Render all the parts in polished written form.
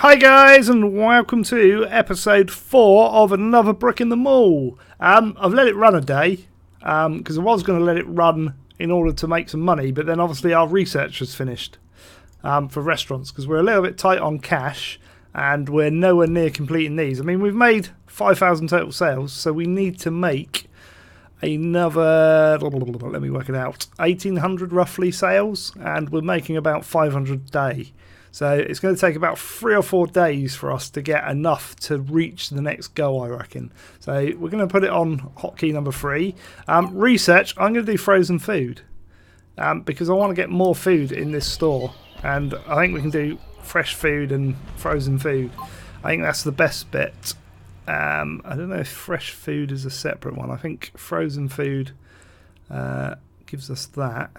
Hi guys, and welcome to episode 4 of Another Brick in the Mall. I've let it run a day because I was going to let it run in order to make some money, but then obviously our research was finished for restaurants because we're a little bit tight on cash and we're nowhere near completing these. I mean, we've made 5,000 total sales, so we need to make another, let me work it out, 1,800 roughly sales, and we're making about 500 a day. So it's going to take about 3 or 4 days for us to get enough to reach the next goal, I reckon. So we're going to put it on hotkey number 3. Research, I'm going to do frozen food because I want to get more food in this store. And I think we can do fresh food and frozen food. I think that's the best bit. I don't know if fresh food is a separate one. I think frozen food gives us that.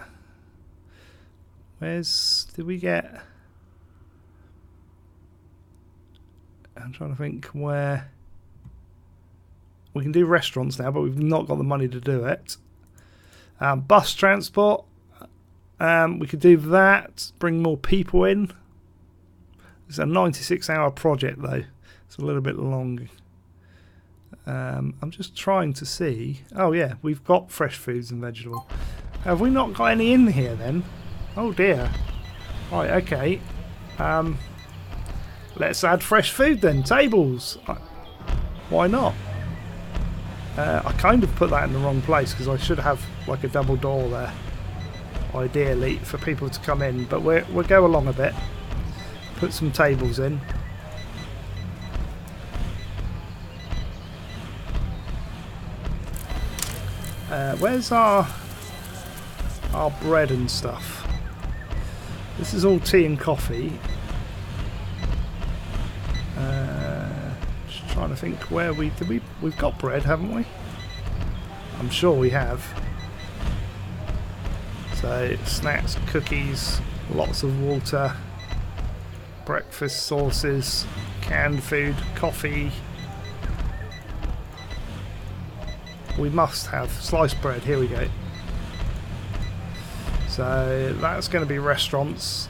Did we get... I'm trying to think where we can do restaurants now, but we've not got the money to do it. Bus transport, we could do that, bring more people in. It's a 96-hour project though. It's a little bit long. I'm just trying to see. Oh yeah, we've got fresh foods and vegetable. Have we not got any in here then? Oh dear. Right, okay. Let's add fresh food then. Tables. Why not? I kind of put that in the wrong place because I should have like a double door there, ideally, for people to come in. But we'll go along a bit. Put some tables in. Where's our bread and stuff? This is all tea and coffee. Just trying to think where we've got bread, haven't we? I'm sure we have. So snacks, cookies, lots of water, breakfast sauces, canned food, coffee. We must have sliced bread. Here we go. So that's going to be restaurants.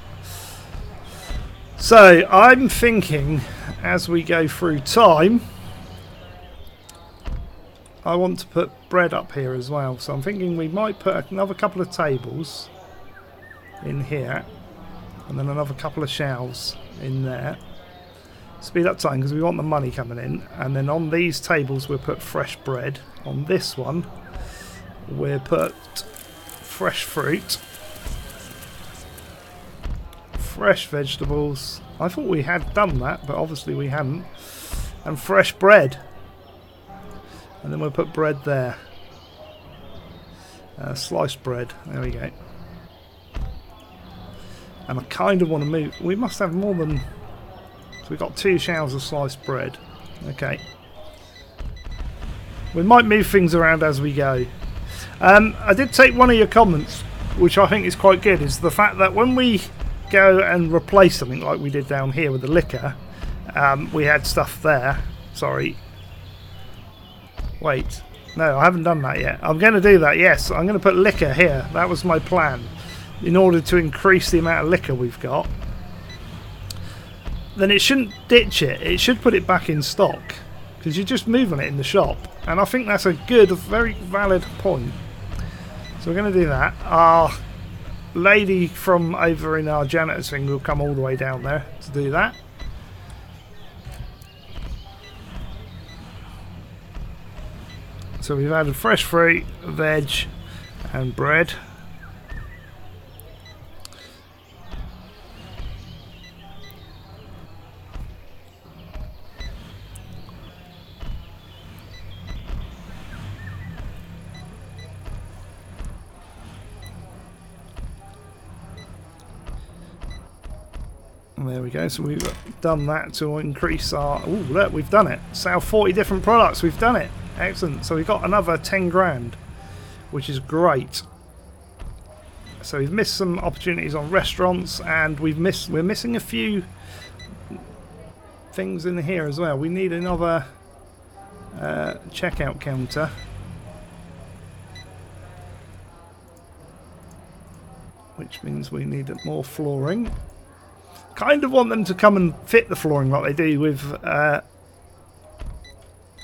So I'm thinking as we go through time, I want to put bread up here as well. So I'm thinking we might put another couple of tables in here and then another couple of shelves in there. Speed up time because we want the money coming in. And then on these tables we'll put fresh bread. On this one we'll put fresh fruit, fresh vegetables. I thought we had done that, but obviously we hadn't. And fresh bread. And then we'll put bread there. Sliced bread. There we go. And I kind of want to move. We must have more than... So we've got 2 shelves of sliced bread. Okay. We might move things around as we go. I did take one of your comments, which I think is quite good, is the fact that when we go and replace something like we did down here with the liquor, we had stuff there. Sorry. Wait. No, I haven't done that yet. I'm going to do that, yes. I'm going to put liquor here. That was my plan. In order to increase the amount of liquor we've got. Then it shouldn't ditch it. It should put it back in stock. Because you're just moving it in the shop. And I think that's a good, very valid point. So we're going to do that. Our lady from over in our janitor's thing will come all the way down there to do that. So we've added fresh fruit, veg and bread. There we go, so we've done that to increase our... Oh, look, we've done it. Sell 40 different products, we've done it. Excellent. So we've got another 10 grand, which is great. So we've missed some opportunities on restaurants, and we're missing a few things in here as well. We need another checkout counter. Which means we need more flooring. Kind of want them to come and fit the flooring like they do with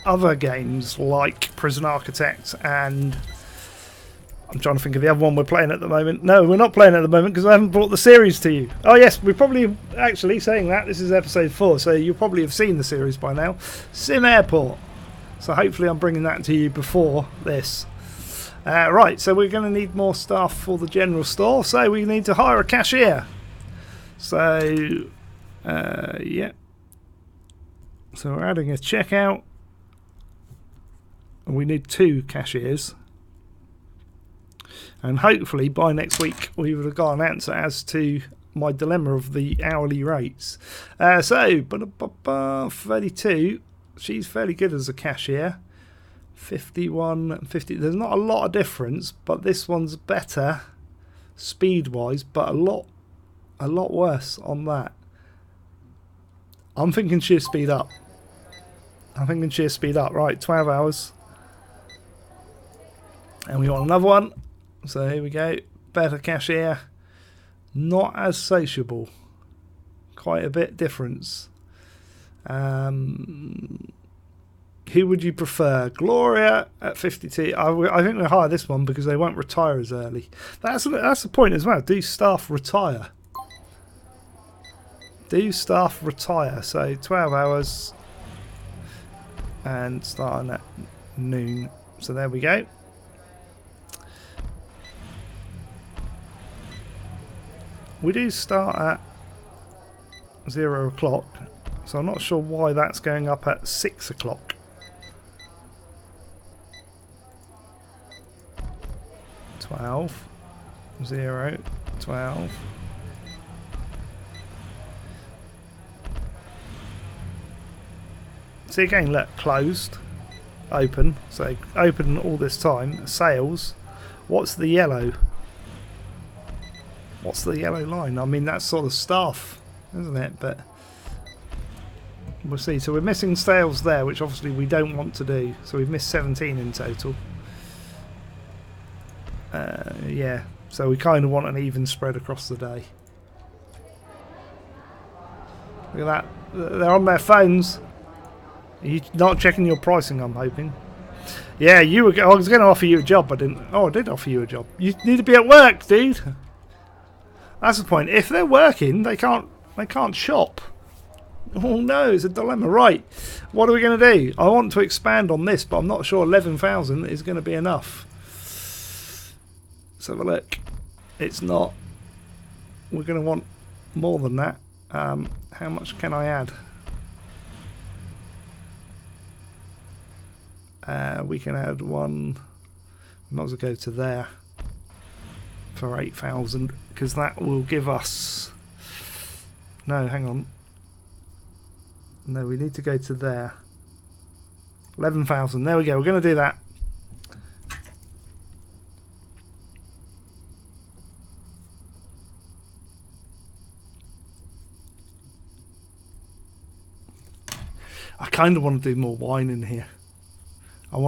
other games like Prison Architect, and I'm trying to think of the other one we're playing at the moment. No, we're not playing at the moment because I haven't brought the series to you. Oh yes, we're probably actually saying that. This is episode 4, so you probably have seen the series by now. Sim Airport. So hopefully I'm bringing that to you before this. Right, so we're going to need more staff for the general store, so we need to hire a cashier. So, yeah. So we're adding a checkout. And we need 2 cashiers. And hopefully by next week we would have got an answer as to my dilemma of the hourly rates. So, 32. She's fairly good as a cashier. 51, 50. There's not a lot of difference, but this one's better speed-wise, but a lot worse on that. I'm thinking she'll speed up. Right, 12 hours. And we want another one. So here we go. Better cashier. Not as sociable. Quite a bit difference. Who would you prefer? Gloria at 52. I think we'll hire this one because they won't retire as early. That's the point as well. Do staff retire? So 12 hours. And starting at noon. So there we go. We do start at 0 o'clock, so I'm not sure why that's going up at 6 o'clock. 12, 0, 12. See again, look, closed, open, so open all this time, sales. What's the yellow? What's the yellow line? I mean, that's sort of staff, isn't it? But we'll see. So we're missing sales there, which obviously we don't want to do. So we've missed 17 in total. Yeah, so we kind of want an even spread across the day. Look at that. They're on their phones. You're not checking your pricing, I'm hoping. Yeah, I was going to offer you a job, but I didn't. Oh, I did offer you a job. You need to be at work, dude. That's the point. If they're working, they can't shop. Oh no, it's a dilemma. Right, what are we going to do? I want to expand on this, but I'm not sure 11,000 is going to be enough. Let's have a look. It's not. We're going to want more than that. How much can I add? We can add one. We might as well go to there for 8,000 because that will give us. No, hang on. No, we need to go to there. 11,000. There we go. We're going to do that. I kind of want to do more wine in here. I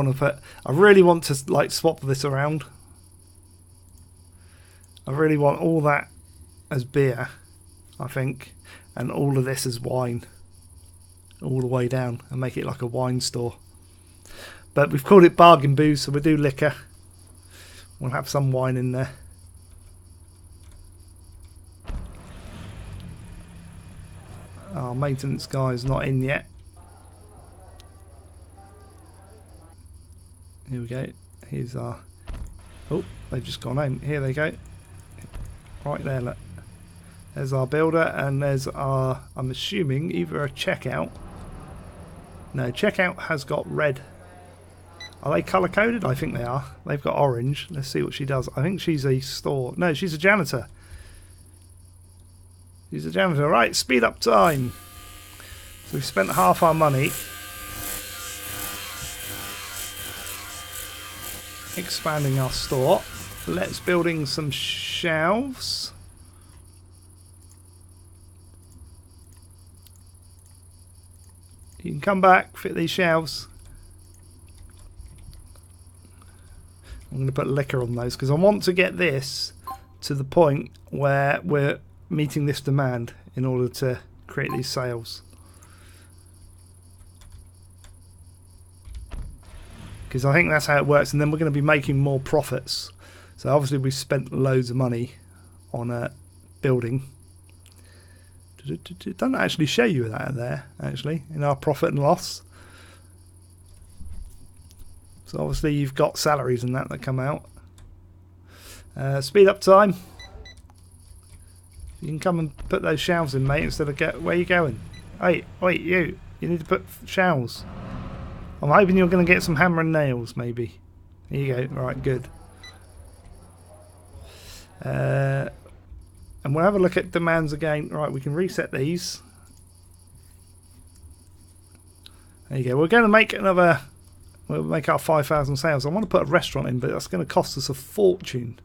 really want to like swap this around. I really want all that as beer, I think, and all of this as wine, all the way down, and make it like a wine store. But we've called it bargain booze, so we'll do liquor. We'll have some wine in there. Our maintenance guy is not in yet. Here we go. Here's our. Oh, they've just gone home. Here they go. Right there, look. There's our builder, and there's our. I'm assuming either a checkout. No, checkout has got red. Are they colour coded? I think they are. They've got orange. Let's see what she does. I think she's a store. No, she's a janitor. She's a janitor. Right, speed up time. So we've spent half our money. Expanding our store. Let's building some shelves. You can come back, fit these shelves. I'm going to put liquor on those because I want to get this to the point where we're meeting this demand in order to create these sales. Because I think that's how it works, and then we're going to be making more profits. So obviously we spent loads of money on a building. It doesn't actually show you that there, actually, in our profit and loss. So obviously you've got salaries and that come out. Speed up time. You can come and put those shelves in, mate, instead of where are you going? Hey, wait, you need to put shelves. I'm hoping you're going to get some hammer and nails, maybe. Here you go. Right, good. And we'll have a look at demands again. Right, we can reset these. There you go. We're going to make another... We'll make our 5,000 sales. I want to put a restaurant in, but that's going to cost us a fortune.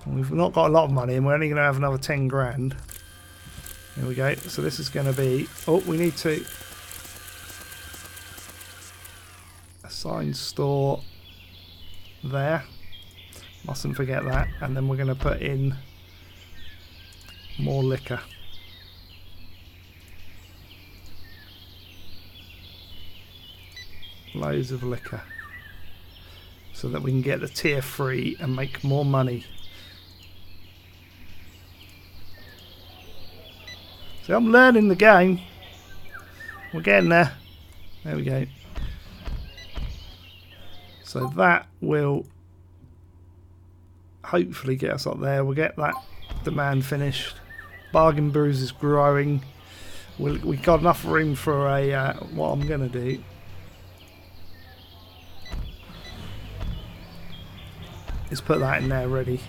We've not got a lot of money, and we're only going to have another 10 grand. There we go. So this is going to be... Oh, we need to... assign store there. Mustn't forget that. And then we're going to put in more liquor. Loads of liquor. So that we can get the tier 3 and make more money. So I'm learning the game. We're getting there. There we go. So that will hopefully get us up there. We'll get that demand finished. Bargain Brews is growing. We've got enough room for a what I'm going to do. Is put that in there ready.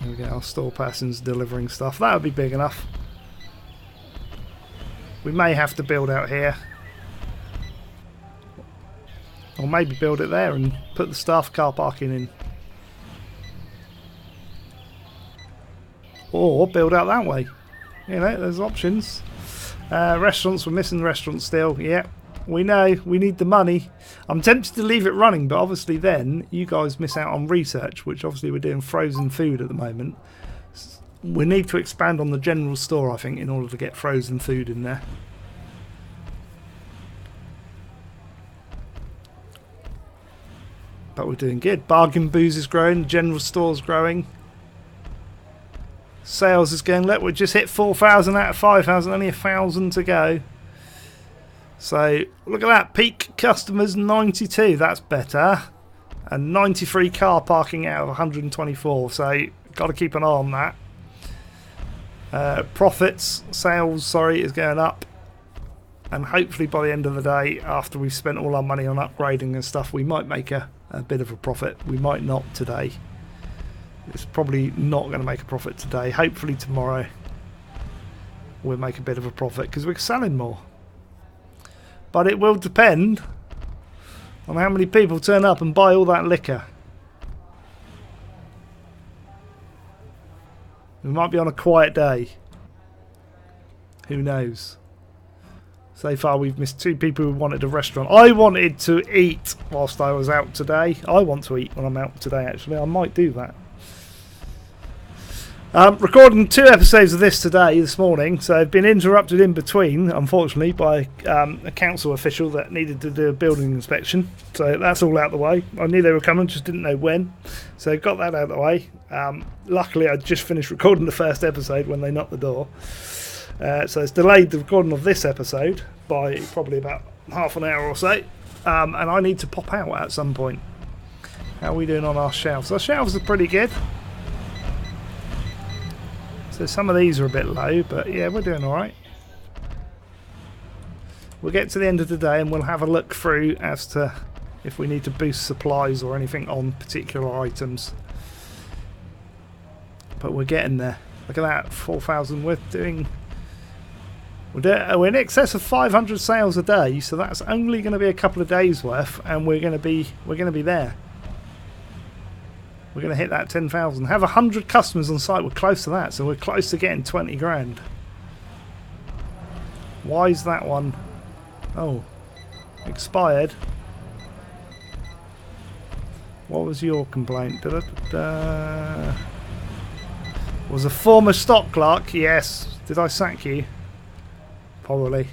There we go, our store person's delivering stuff. That would be big enough. We may have to build out here. Or maybe build it there and put the staff car parking in. Or build out that way. You know, there's options. Restaurants, we're missing the restaurants still. Yeah, we know, we need the money. I'm tempted to leave it running, but obviously then you guys miss out on research, which obviously we're doing frozen food at the moment. We need to expand on the general store, I think, in order to get frozen food in there. But we're doing good. Bargain Booze is growing, the general store's growing. Sales is going, look, we just hit 4,000 out of 5,000, only 1,000 to go. So, look at that, peak customers 92, that's better. And 93 car parking out of 124, so got to keep an eye on that. Sales, is going up. And hopefully by the end of the day, after we've spent all our money on upgrading and stuff, we might make a bit of a profit. We might not today. It's probably not going to make a profit today. Hopefully tomorrow we'll make a bit of a profit because we're selling more. But it will depend on how many people turn up and buy all that liquor. We might be on a quiet day. Who knows? So far we've missed 2 people who wanted a restaurant. I wanted to eat whilst I was out today. I want to eat when I'm out today, actually. I might do that. Recording 2 episodes of this morning, so I've been interrupted in between, unfortunately, by a council official that needed to do a building inspection. So that's all out the way. I knew they were coming, just didn't know when. So got that out of the way. Luckily, I just finished recording the first episode when they knocked the door. So it's delayed the recording of this episode by probably about half an hour or so. And I need to pop out at some point. How are we doing on our shelves? Our shelves are pretty good. So some of these are a bit low, but yeah, we're doing alright. We'll get to the end of the day and we'll have a look through as to if we need to boost supplies or anything on particular items. But we're getting there. Look at that, 4,000. We're in excess of 500 sales a day, so that's only going to be a couple of days worth, and we're going to be there. We're going to hit that 10,000. Have 100 customers on site. We're close to that, so we're close to getting 20 grand. Why is that one? Oh, expired. What was your complaint? Da-da-da-da. Was a former stock clerk? Yes. Did I sack you? Probably.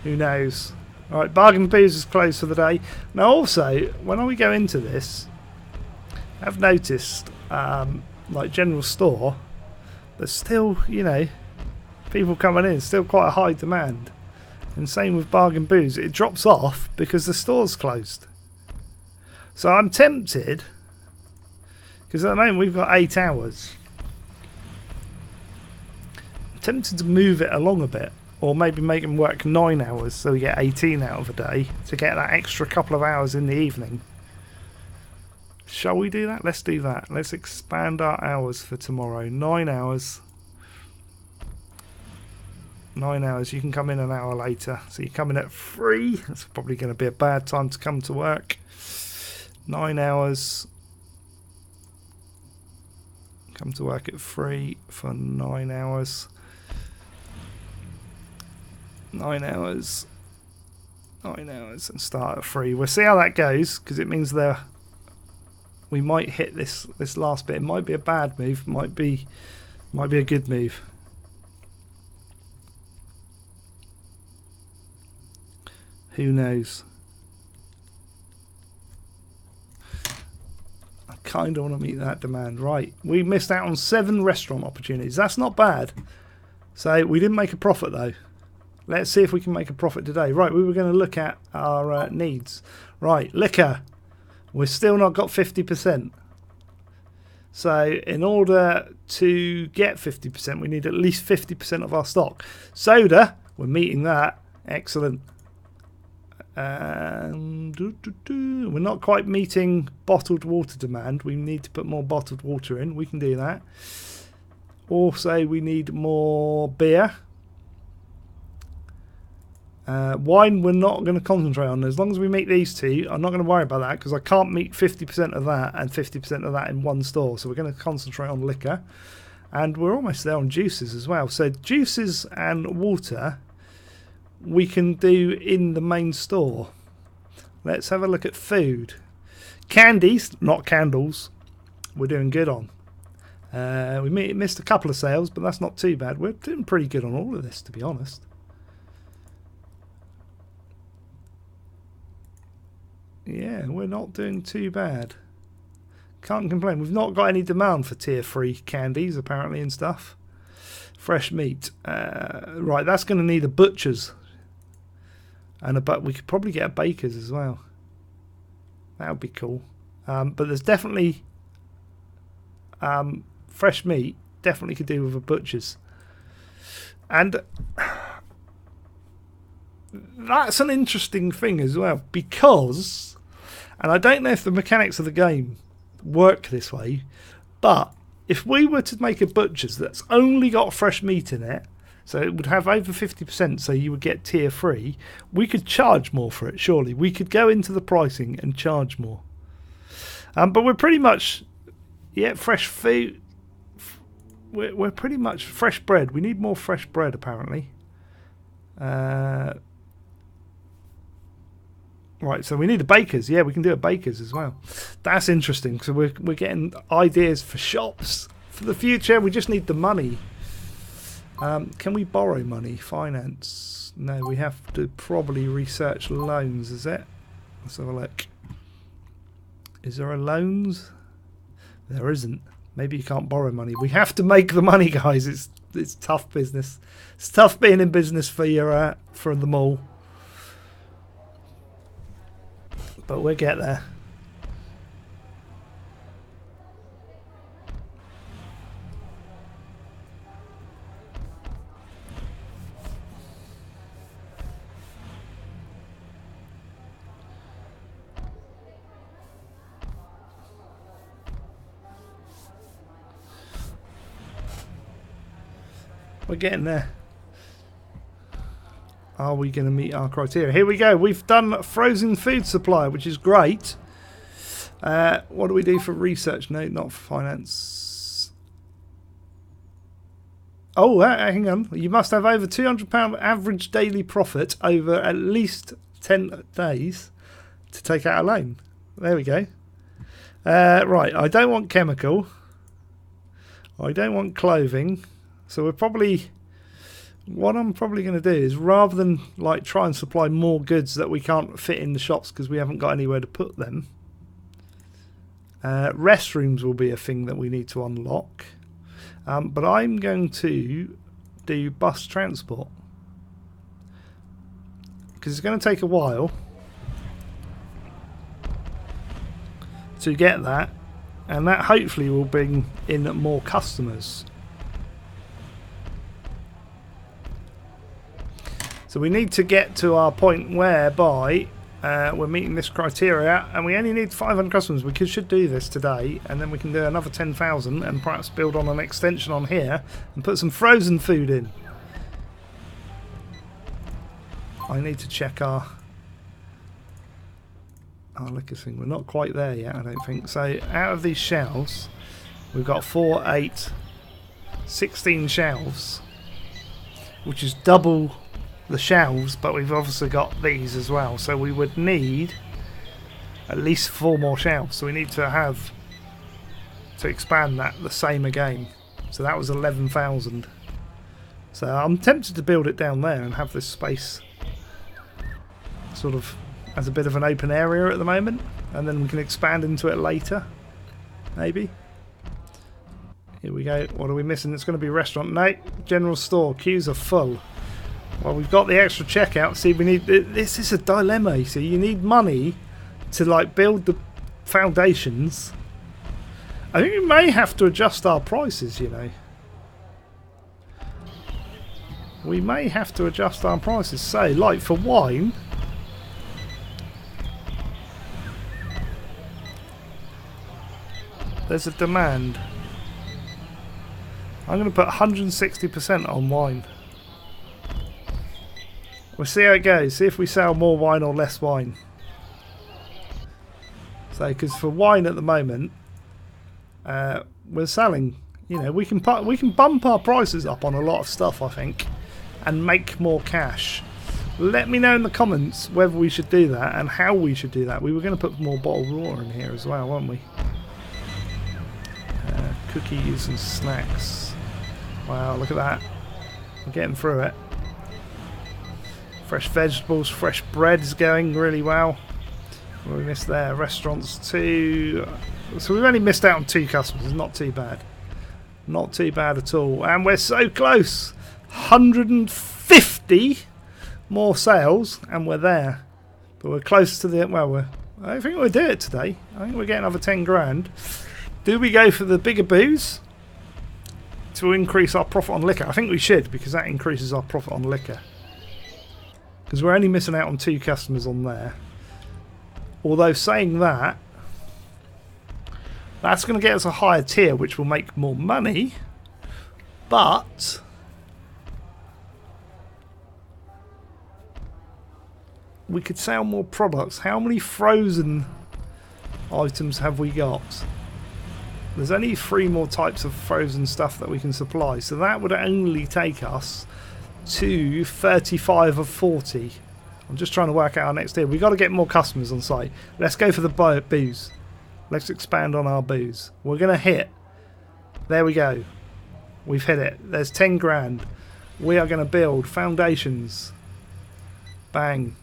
Who knows? Alright, Bargain Booze is closed for the day. Now also, when we go into this, I've noticed, like general store, there's still, you know, people coming in, still quite a high demand. And same with Bargain Booze, it drops off because the store's closed. So I'm tempted, because at the moment we've got 8 hours. I'm tempted to move it along a bit, or maybe make them work 9 hours so we get 18 out of a day to get that extra couple of hours in the evening. Shall we do that? Let's do that. Let's expand our hours for tomorrow. 9 hours. 9 hours. You can come in an hour later. So you come in at 3. That's probably going to be a bad time to come to work. 9 hours. Come to work at 3 for 9 hours. 9 hours. 9 hours and start at 3. We'll see how that goes, because it means we might hit this last bit. It might be a bad move, might be a good move. Who knows? I kind of want to meet that demand. Right, we missed out on 7 restaurant opportunities. That's not bad. So we didn't make a profit though. Let's see if we can make a profit today. Right, we were going to look at our needs. Right, liquor. We've still not got 50%. So in order to get 50%, we need at least 50% of our stock. Soda, we're meeting that. Excellent. And we're not quite meeting bottled water demand. We need to put more bottled water in. We can do that. Also, we need more beer. Wine we're not going to concentrate on. As long as we meet these two, I'm not going to worry about that, because I can't meet 50% of that and 50% of that in one store. So we're going to concentrate on liquor. And we're almost there on juices as well. So juices and water we can do in the main store. Let's have a look at food. Candies, not candles, we're doing good on. We missed a couple of sales, but that's not too bad. We're doing pretty good on all of this, to be honest. Yeah, we're not doing too bad. Can't complain. We've not got any demand for tier 3 candies, apparently, and stuff. Fresh meat. Right, that's going to need a butcher's. But we could probably get a baker's as well. That would be cool. But there's definitely fresh meat. Definitely could do with a butcher's. And that's an interesting thing as well, because, and I don't know if the mechanics of the game work this way, but if we were to make a butcher's that's only got fresh meat in it, so it would have over 50%, so you would get tier 3, we could charge more for it, surely. We could go into the pricing and charge more. But we're pretty much, yeah, fresh food. We're pretty much fresh bread. We need more fresh bread, apparently. Right, so we need a baker's. Yeah, we can do a baker's as well. That's interesting. So we're getting ideas for shops for the future. We just need the money. Can we borrow money? Finance? No, we have to probably research loans, is it? Let's have a look. Is there a loans? There isn't. Maybe you can't borrow money. We have to make the money, guys. It's tough business. It's tough being in business for your for the mall. But we'll get there. We're getting there. Are we going to meet our criteria? Here we go. We've done frozen food supply, which is great. What do we do for research? No, not for finance. Oh, hang on. You must have over £200 average daily profit over at least 10 days to take out a loan. There we go. Right, I don't want chemical. I don't want clothing. So we're probably... What I'm probably going to do is, rather than like try and supply more goods that we can't fit in the shops because we haven't got anywhere to put them, restrooms will be a thing that we need to unlock. But I'm going to do bus transport because it's going to take a while to get that, and that hopefully will bring in more customers. So we need to get to our point whereby we're meeting this criteria, and we only need 500 customers. We should do this today, and then we can do another 10,000 and perhaps build on an extension on here and put some frozen food in. I need to check our liquor thing. We're not quite there yet, I don't think. So out of these shelves, we've got 4, 8, 16 shelves, which is double the shelves, but we've obviously got these as well, so we would need at least 4 more shelves. So we need to have to expand that the same again. So that was 11,000. So I'm tempted to build it down there and have this space sort of as a bit of an open area at the moment, and then we can expand into it later, maybe. Here we go. What are we missing? It's going to be a restaurant. No, general store. Queues are full. Well, we've got the extra checkout. See, we need... This is a dilemma, you see. You need money to, like, build the foundations. I think we may have to adjust our prices, you know. We may have to adjust our prices. Say, like, for wine... There's a demand. I'm going to put 160% on wine. We'll see how it goes. See if we sell more wine or less wine. So, because for wine at the moment, we're selling. You know, we can bump our prices up on a lot of stuff, I think, and make more cash. Let me know in the comments whether we should do that and how we should do that. We were going to put more bottled water in here as well, weren't we? Cookies and snacks. Wow, look at that. We're getting through it. Fresh vegetables, fresh bread is going really well. What we missed there? Restaurants 2. So we've only missed out on 2 customers. Not too bad. Not too bad at all. And we're so close. 150 more sales and we're there. But we're close to the... Well, I think we'll do it today. I think we're getting another 10 grand. Do we go for the bigger booze to increase our profit on liquor? I think we should, because that increases our profit on liquor. Because we're only missing out on 2 customers on there. Although saying that, that's going to get us a higher tier, which will make more money. But we could sell more products. How many frozen items have we got? There's only 3 more types of frozen stuff that we can supply, so that would only take us to 35 of 40. I'm just trying to work out our next tier. We've got to get more customers on site. Let's go for the booze. Let's expand on our booze. We're going to hit. There we go. We've hit it. There's 10 grand. We are going to build foundations. Bang.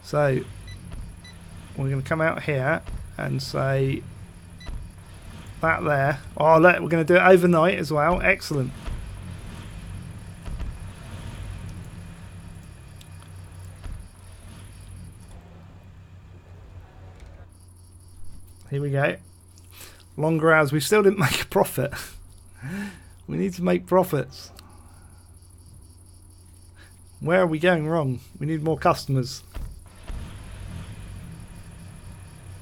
So we're going to come out here and say... that there. Oh, look, we're going to do it overnight as well. Excellent. Here we go. Longer hours. We still didn't make a profit. We need to make profits. Where are we going wrong? We need more customers.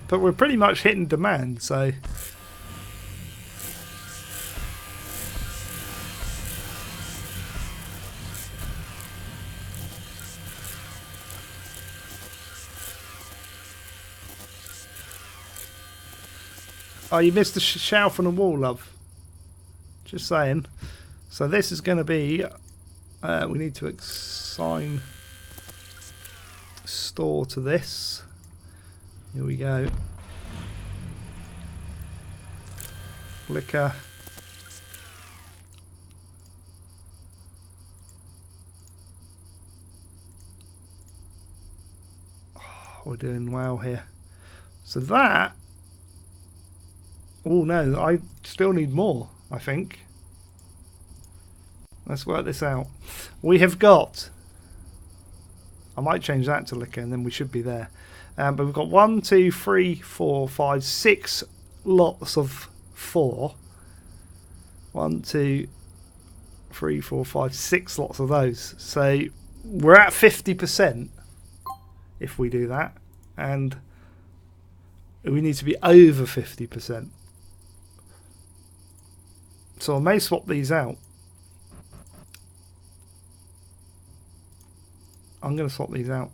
But we're pretty much hitting demand, so... Oh, you missed the shelf on the wall, love. Just saying. So this is going to be... we need to assign store to this. Here we go. liquor. Oh, we're doing well here. So that... Oh no, I still need more, I think. Let's work this out. We have got... I might change that to liquor and then we should be there. But we've got 1, 2, 3, 4, 5, 6 lots of 4. 1, 2, 3, 4, 5, 6 lots of those. So we're at 50% if we do that. And we need to be over 50%. So I may swap these out. I'm going to swap these out.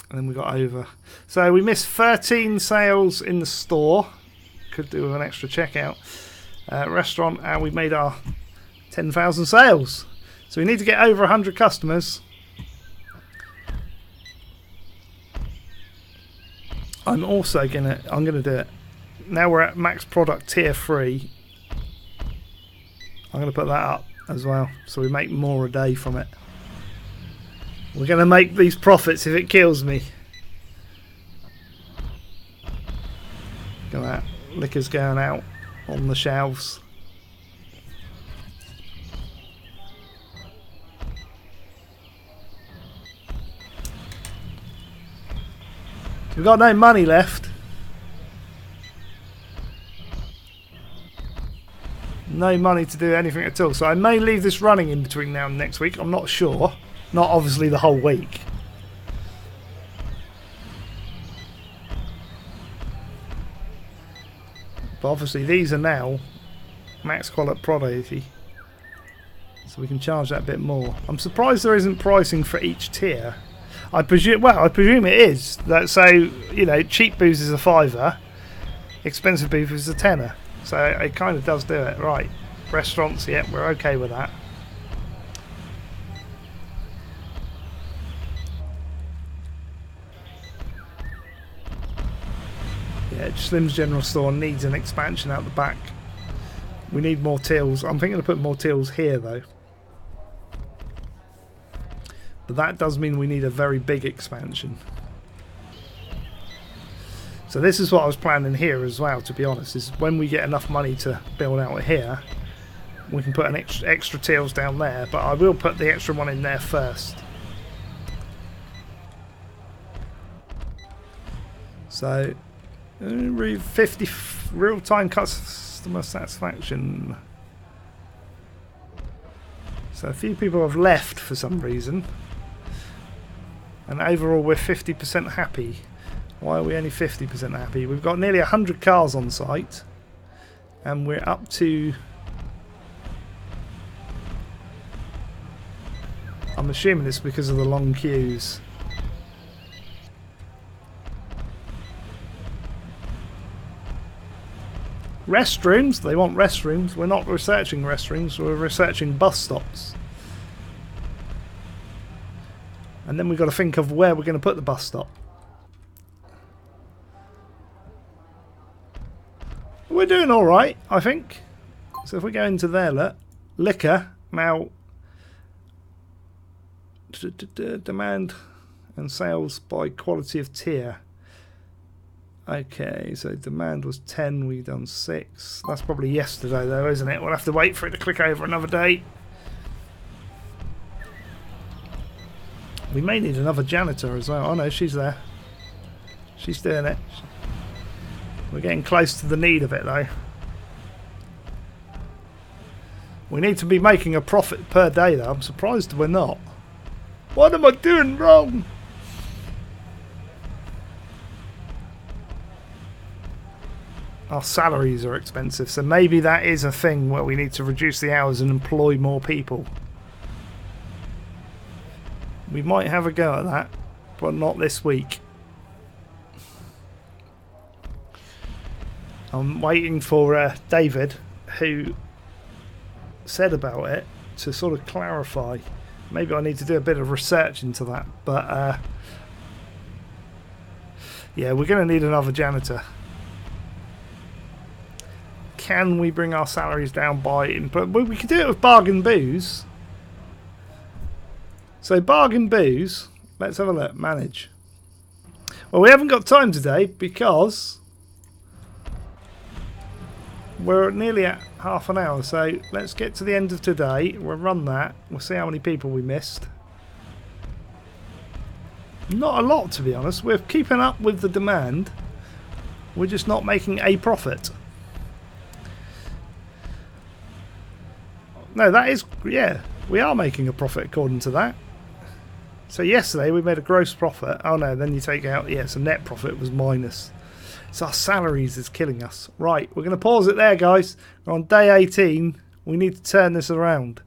And then we got over. So we missed 13 sales in the store. Could do with an extra checkout. Restaurant, and we made our 10,000 sales. So we need to get over 100 customers. I'm gonna do it. Now we're at max product tier 3. I'm gonna put that up as well, so we make more a day from it. We're gonna make these profits if it kills me. Look at that. Liquor's going out on the shelves. We've got no money left. No money to do anything at all. So I may leave this running in between now and next week. I'm not sure. Not obviously the whole week. But obviously these are now max quality product. So we can charge that bit more. I'm surprised there isn't pricing for each tier. I presume it is. So, you know, cheap booze is a £5, expensive booze is a £10. So it kind of does do it. Right. Restaurants, yeah, we're okay with that. Yeah, Slim's General Store needs an expansion out the back. We need more tills. I'm thinking to put more tills here, though. But that does mean we need a very big expansion. So this is what I was planning here as well, to be honest, is when we get enough money to build out here, we can put an extra tills down there, but I will put the extra one in there first. So, 50 real-time customer satisfaction. So a few people have left for some reason. And overall we're 50% happy. Why are we only 50% happy? We've got nearly 100 cars on site. And we're up to... I'm assuming it's because of the long queues. Restrooms? They want restrooms. We're not researching restrooms, we're researching bus stops. And then we've got to think of where we're going to put the bus stop. We're doing alright, I think. So if we go into there, look. Liquor. Now, demand and sales by quality of tier. Okay, so demand was 10, we've done 6. That's probably yesterday though, isn't it? We'll have to wait for it to click over another day. We may need another janitor as well. Oh no, she's there. She's doing it. We're getting close to the need of it though. We need to be making a profit per day though. I'm surprised we're not. What am I doing wrong? Our salaries are expensive, so maybe that is a thing where we need to reduce the hours and employ more people. We might have a go at that, but not this week. I'm waiting for David, who said about it, to sort of clarify. Maybe I need to do a bit of research into that, but Yeah, we're going to need another janitor. Can we bring our salaries down by input? Well, we could do it with bargain booze. So bargain booze. Let's have a look. Manage. Well, we haven't got time today because we're nearly at half an hour. So let's get to the end of today. We'll run that. We'll see how many people we missed. Not a lot, to be honest. We're keeping up with the demand. We're just not making a profit. No, that is... Yeah, we are making a profit according to that. So yesterday we made a gross profit. Oh no, then you take out... Yeah, so net profit was minus. So our salaries is killing us. Right, we're going to pause it there, guys. We're on day 18. We need to turn this around.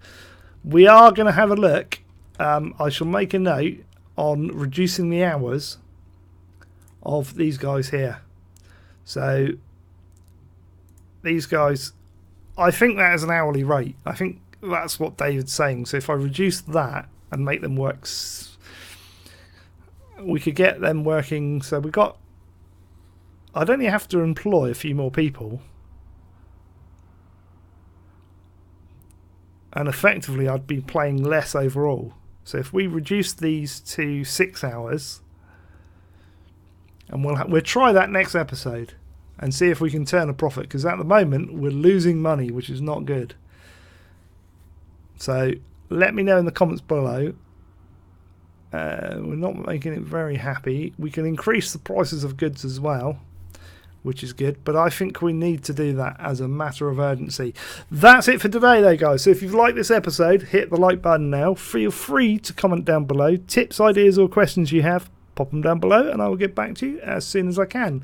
We are going to have a look. I shall make a note on reducing the hours of these guys here. So these guys... I think that is an hourly rate. I think that's what David's saying. So if I reduce that and make them work, we could get them working. So we got... I'd only have to employ a few more people. And effectively I'd be playing less overall. So if we reduce these to 6 hours, and we'll try that next episode and see if we can turn a profit, because at the moment we're losing money, which is not good. So let me know in the comments below. We're not making it very happy. We can increase the prices of goods as well, which is good, but I think we need to do that as a matter of urgency. That's it for today though, guys. So if you've liked this episode, hit the like button now. Feel free to comment down below. Tips, ideas or questions you have, pop them down below and I will get back to you as soon as I can.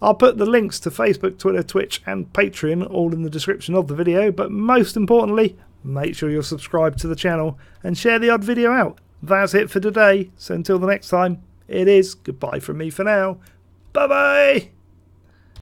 I'll put the links to Facebook, Twitter, Twitch and Patreon all in the description of the video, but most importantly, make sure you're subscribed to the channel and share the odd video out. That's it for today, so until the next time, it is goodbye from me for now. Bye bye!